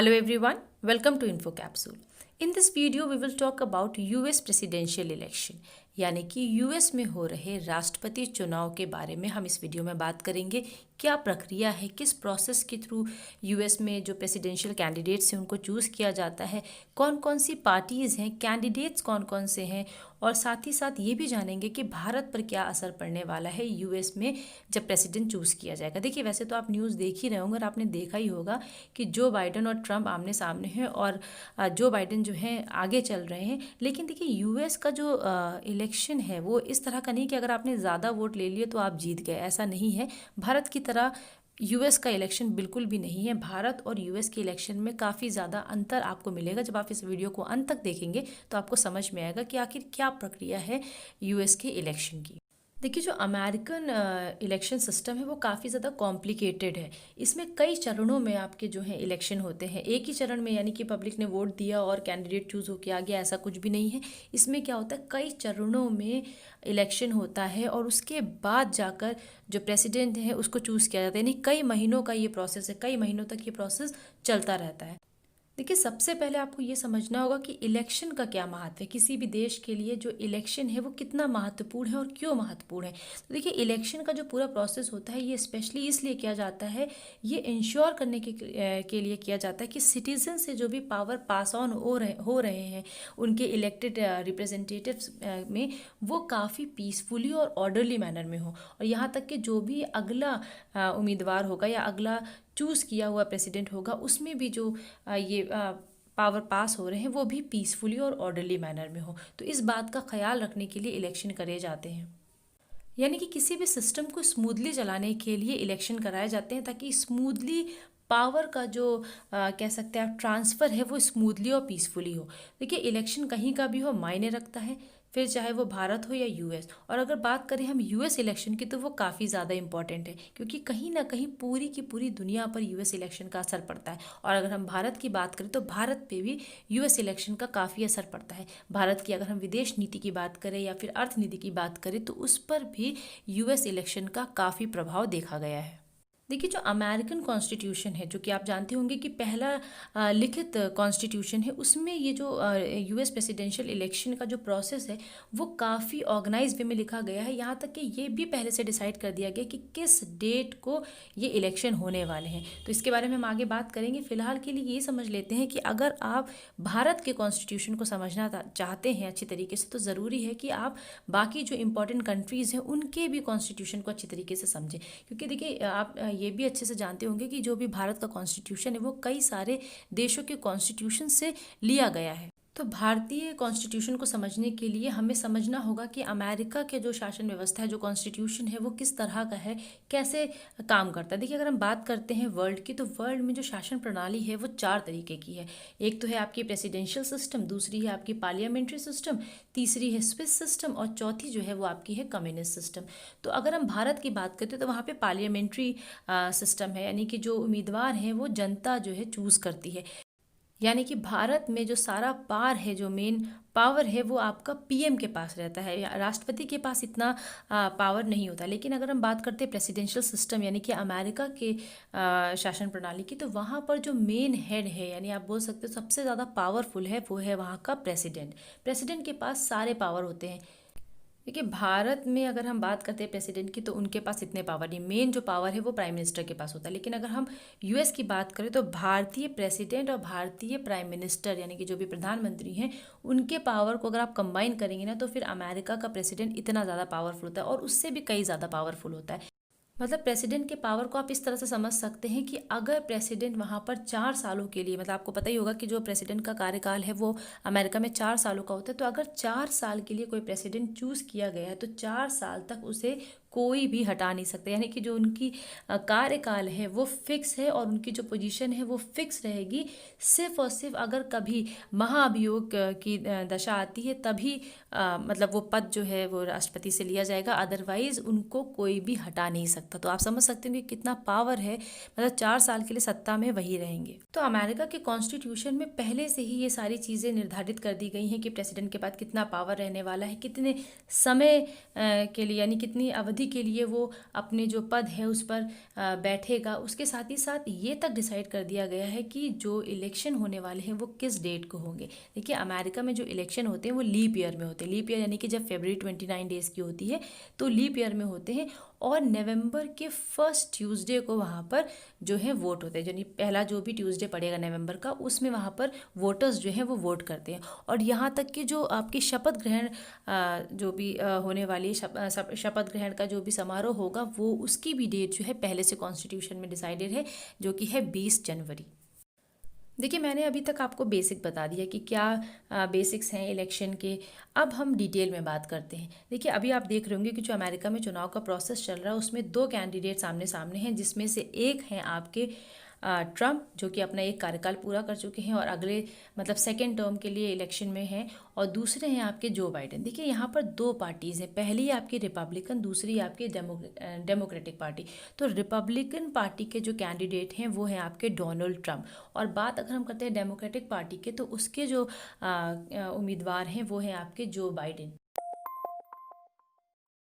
Hello everyone, welcome to Info Capsule. In this video we will talk about US presidential election यानी कि US में हो रहे राष्ट्रपति चुनाव के बारे में हम इस वीडियो में बात करेंगे। क्या प्रक्रिया है, किस प्रोसेस के थ्रू यूएस में जो प्रेसिडेंशियल कैंडिडेट्स हैं उनको चूज़ किया जाता है, कौन कौन सी पार्टीज़ हैं, कैंडिडेट्स कौन कौन से हैं, और साथ ही साथ ये भी जानेंगे कि भारत पर क्या असर पड़ने वाला है यूएस में जब प्रेसिडेंट चूज़ किया जाएगा। देखिए, वैसे तो आप न्यूज़ देख ही रहे होंगे और आपने देखा ही होगा कि जो बाइडन और ट्रंप आमने सामने हैं और जो बाइडन जो हैं आगे चल रहे हैं। लेकिन देखिए, यूएस का जो इलेक्शन है वो इस तरह का नहीं कि अगर आपने ज़्यादा वोट ले लिए तो आप जीत गए, ऐसा नहीं है। भारत की तरह यूएस का इलेक्शन बिल्कुल भी नहीं है। भारत और यूएस के इलेक्शन में काफ़ी ज़्यादा अंतर आपको मिलेगा। जब आप इस वीडियो को अंत तक देखेंगे तो आपको समझ में आएगा कि आखिर क्या प्रक्रिया है यूएस के इलेक्शन की। देखिए, जो अमेरिकन इलेक्शन सिस्टम है वो काफ़ी ज़्यादा कॉम्प्लिकेटेड है। इसमें कई चरणों में आपके जो है इलेक्शन होते हैं। एक ही चरण में यानी कि पब्लिक ने वोट दिया और कैंडिडेट चूज़ होकर आ गया, ऐसा कुछ भी नहीं है। इसमें क्या होता है, कई चरणों में इलेक्शन होता है और उसके बाद जाकर जो प्रेसिडेंट है उसको चूज़ किया जाता है। यानी कई महीनों का ये प्रोसेस है, कई महीनों तक ये प्रोसेस चलता रहता है। देखिए, सबसे पहले आपको ये समझना होगा कि इलेक्शन का क्या महत्व है। किसी भी देश के लिए जो इलेक्शन है वो कितना महत्वपूर्ण है और क्यों महत्वपूर्ण है। तो देखिए, इलेक्शन का जो पूरा प्रोसेस होता है ये स्पेशली इसलिए किया जाता है, ये इंश्योर करने के लिए किया जाता है कि सिटीजन से जो भी पावर पास ऑन हो रहे हैं उनके इलेक्टेड रिप्रेजेंटेटिव्स में, वो काफ़ी पीसफुली और ऑर्डरली मैनर में हो। और यहाँ तक कि जो भी अगला उम्मीदवार होगा या अगला चूज़ किया हुआ प्रेसिडेंट होगा उसमें भी जो ये पावर पास हो रहे हैं वो भी पीसफुली और ऑर्डरली मैनर में हो। तो इस बात का ख्याल रखने के लिए इलेक्शन करे जाते हैं। यानी कि किसी भी सिस्टम को स्मूथली चलाने के लिए इलेक्शन कराए जाते हैं ताकि स्मूथली पावर का जो कह सकते हैं आप ट्रांसफ़र है वो स्मूथली और पीसफुली हो। देखिए, इलेक्शन कहीं का भी हो मायने रखता है, फिर चाहे वो भारत हो या यूएस। और अगर बात करें हम यूएस इलेक्शन की तो वो काफ़ी ज़्यादा इंपॉर्टेंट है, क्योंकि कहीं ना कहीं पूरी की पूरी दुनिया पर यूएस इलेक्शन का असर पड़ता है। और अगर हम भारत की बात करें तो भारत पे भी यूएस इलेक्शन का काफ़ी असर पड़ता है। भारत की अगर हम विदेश नीति की बात करें या फिर अर्थनीति की बात करें तो उस पर भी यूएस इलेक्शन का काफ़ी प्रभाव देखा गया है। देखिए, जो अमेरिकन कॉन्स्टिट्यूशन है, जो कि आप जानते होंगे कि पहला लिखित कॉन्स्टिट्यूशन है, उसमें ये जो यूएस प्रेसिडेंशियल इलेक्शन का जो प्रोसेस है वो काफ़ी ऑर्गेनाइज वे में लिखा गया है। यहाँ तक कि ये भी पहले से डिसाइड कर दिया गया कि किस डेट को ये इलेक्शन होने वाले हैं। तो इसके बारे में हम आगे बात करेंगे। फिलहाल के लिए ये समझ लेते हैं कि अगर आप भारत के कॉन्स्टिट्यूशन को समझना चाहते हैं अच्छी तरीके से, तो ज़रूरी है कि आप बाकी जो इंपॉर्टेंट कंट्रीज़ हैं उनके भी कॉन्स्टिट्यूशन को अच्छी तरीके से समझें। क्योंकि देखिए, आप ये भी अच्छे से जानते होंगे कि जो भी भारत का कॉन्स्टिट्यूशन है वो कई सारे देशों के कॉन्स्टिट्यूशन से लिया गया है। तो भारतीय कॉन्स्टिट्यूशन को समझने के लिए हमें समझना होगा कि अमेरिका के जो शासन व्यवस्था है, जो कॉन्स्टिट्यूशन है, वो किस तरह का है, कैसे काम करता है। देखिए, अगर हम बात करते हैं वर्ल्ड की, तो वर्ल्ड में जो शासन प्रणाली है वो 4 तरीके की है। एक तो है आपकी प्रेसिडेंशियल सिस्टम, दूसरी है आपकी पार्लियामेंट्री सिस्टम, तीसरी है स्विस सिस्टम और चौथी जो है वो आपकी है कम्युनिस्ट सिस्टम। तो अगर हम भारत की बात करते हैं तो वहाँ पे पार्लियामेंट्री सिस्टम है, यानी कि जो उम्मीदवार हैं वो जनता जो है चूज़ करती है। यानी कि भारत में जो सारा पावर है, जो मेन पावर है वो आपका पीएम के पास रहता है, या राष्ट्रपति के पास इतना पावर नहीं होता। लेकिन अगर हम बात करते हैं प्रेसिडेंशियल सिस्टम यानी कि अमेरिका के शासन प्रणाली की, तो वहाँ पर जो मेन हेड है, यानी आप बोल सकते हो सबसे ज़्यादा पावरफुल है, वो है वहाँ का प्रेसिडेंट। प्रेसिडेंट के पास सारे पावर होते हैं। देखिए, भारत में अगर हम बात करते हैं प्रेसिडेंट की तो उनके पास इतने पावर नहीं, मेन जो पावर है वो प्राइम मिनिस्टर के पास होता है। लेकिन अगर हम यूएस की बात करें तो भारतीय प्रेसिडेंट और भारतीय प्राइम मिनिस्टर यानी कि जो भी प्रधानमंत्री हैं उनके पावर को अगर आप कंबाइन करेंगे ना, तो फिर अमेरिका का प्रेसिडेंट इतना ज़्यादा पावरफुल होता है और उससे भी कई ज़्यादा पावरफुल होता है। मतलब प्रेसिडेंट के पावर को आप इस तरह से समझ सकते हैं कि अगर प्रेसिडेंट वहाँ पर 4 सालों के लिए, मतलब आपको पता ही होगा कि जो प्रेसिडेंट का कार्यकाल है वो अमेरिका में 4 सालों का होता है, तो अगर 4 साल के लिए कोई प्रेसिडेंट चूज़ किया गया है तो 4 साल तक उसे कोई भी हटा नहीं सकता। यानी कि जो उनकी कार्यकाल है वो फिक्स है और उनकी जो पोजीशन है वो फिक्स रहेगी। सिर्फ और सिर्फ अगर कभी महाअभियोग की दशा आती है तभी मतलब वो पद जो है वो राष्ट्रपति से लिया जाएगा, अदरवाइज उनको कोई भी हटा नहीं सकता। तो आप समझ सकते हैं कि कितना पावर है, मतलब 4 साल के लिए सत्ता में वही रहेंगे। तो अमेरिका के कॉन्स्टिट्यूशन में पहले से ही ये सारी चीज़ें निर्धारित कर दी गई हैं कि प्रेसिडेंट के पास कितना पावर रहने वाला है, कितने समय के लिए यानी कितनी अवधि अवधि के लिए वो अपने जो पद है उस पर बैठेगा। उसके साथ ही साथ ये तक डिसाइड कर दिया गया है कि जो इलेक्शन होने वाले हैं वो किस डेट को होंगे। देखिए अमेरिका में जो इलेक्शन होते हैं वो लीप ईयर में होते हैं। लीप ईयर यानी कि जब फरवरी 29 डेज की होती है तो लीप ईयर में होते हैं, और नवंबर के फर्स्ट ट्यूसडे को वहाँ पर जो है वोट होते हैं। यानी पहला जो भी ट्यूसडे पड़ेगा नवंबर का, उसमें वहाँ पर वोटर्स जो हैं वो वोट करते हैं। और यहाँ तक कि जो आपकी शपथ ग्रहण जो भी होने वाली शपथ ग्रहण का जो भी समारोह होगा, वो उसकी भी डेट जो है पहले से कॉन्स्टिट्यूशन में डिसाइडेड है, जो कि है 20 जनवरी। देखिए मैंने अभी तक आपको बेसिक बता दिया कि क्या बेसिक्स हैं इलेक्शन के। अब हम डिटेल में बात करते हैं। देखिए अभी आप देख रहे होंगे कि जो अमेरिका में चुनाव का प्रोसेस चल रहा है उसमें दो कैंडिडेट आमने सामने हैं, जिसमें से एक हैं आपके ट्रम्प, जो कि अपना एक कार्यकाल पूरा कर चुके हैं और अगले मतलब सेकेंड टर्म के लिए इलेक्शन में हैं, और दूसरे हैं आपके जो बाइडेन। देखिए यहाँ पर दो पार्टीज़ हैं, पहली आपकी रिपब्लिकन, दूसरी आपकी डेमोक्रेटिक पार्टी। तो रिपब्लिकन पार्टी के जो कैंडिडेट हैं वो हैं आपके डोनाल्ड ट्रम्प, और बात अगर हम करते हैं डेमोक्रेटिक पार्टी के तो उसके जो उम्मीदवार हैं वो हैं आपके जो बाइडेन।